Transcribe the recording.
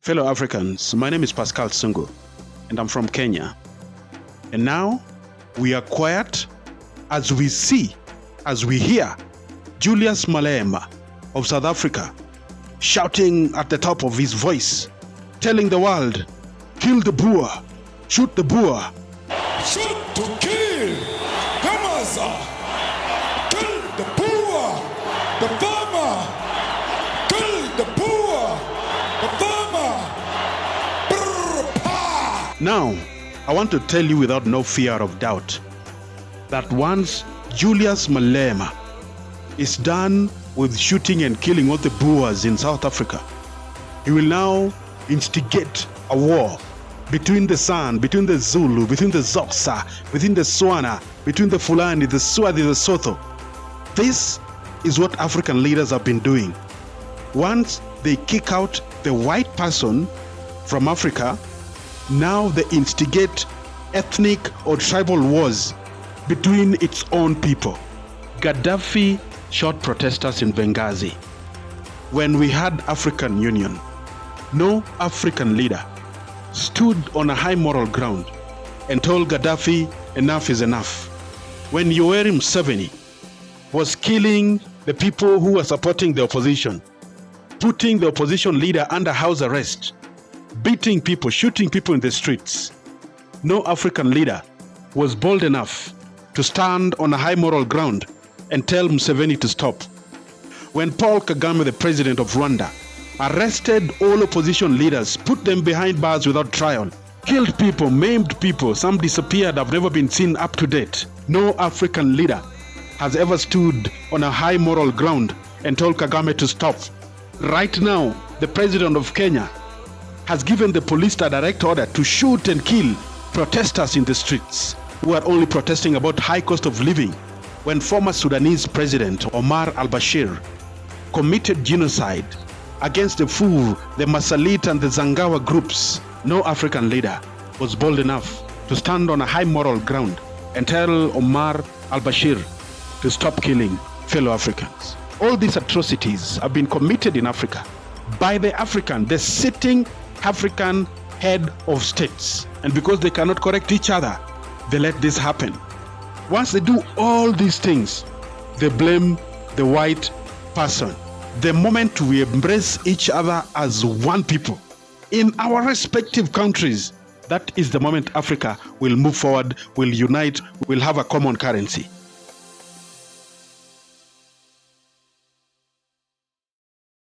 Fellow Africans, my name is Pascal Sungu, and I'm from Kenya. And now we are quiet as we hear Julius Malema of South Africa shouting at the top of his voice, telling the world, kill the Boer, shoot the Boer. Shoot to kill, Hamasa, kill the Boer, the farmer, kill the Boer, the farmer. Now, I want to tell you without no fear of doubt that once Julius Malema is done with shooting and killing all the Boers in South Africa, he will now instigate a war between the San, between the Zulu, between the Xhosa, between the Swana, between the Fulani, the Swazi, the Sotho. This is what African leaders have been doing. Once they kick out the white person from Africa, now they instigate ethnic or tribal wars between its own people. Gaddafi shot protesters in Benghazi. When we had African Union, no African leader stood on a high moral ground and told Gaddafi enough is enough. When Yoweri Museveni was killing the people who were supporting the opposition, putting the opposition leader under house arrest, beating people, shooting people in the streets, no African leader was bold enough to stand on a high moral ground and tell Museveni to stop. When Paul Kagame, the president of Rwanda, arrested all opposition leaders, put them behind bars without trial, killed people, maimed people, some disappeared, have never been seen up to date, no African leader has ever stood on a high moral ground and told Kagame to stop. Right now, the president of Kenya has given the police a direct order to shoot and kill protesters in the streets who are only protesting about high cost of living. When former Sudanese President Omar al-Bashir committed genocide against the Fur, the Masalit and the Zangawa groups, no African leader was bold enough to stand on a high moral ground and tell Omar al-Bashir to stop killing fellow Africans. All these atrocities have been committed in Africa by the sitting African head of states. And because they cannot correct each other, they let this happen. Once they do all these things, they blame the white person. The moment we embrace each other as one people in our respective countries, that is the moment Africa will move forward, will unite, will have a common currency.